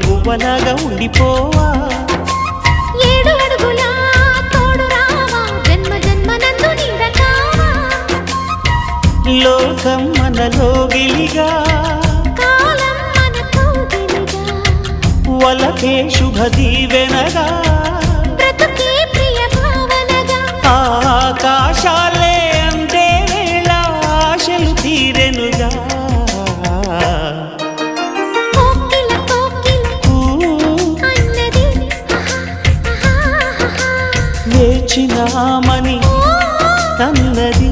గువ్వలాగా ఉండిపోవా. 7 అడుగుల తోడు రావా, జన్మ జన్మనందు నీడ కావా. లోకం మనలో గిలిగా, కాలం మనతో గిలిగా, వలకే శుభ దీవెనగా, బ్రతుకే ప్రియ భావనగా. ఆకాశాలే అందే వేళ ఆశలు తీరెనుగా. కోకిల కోకిల అన్నది వేచినామని అన్నది.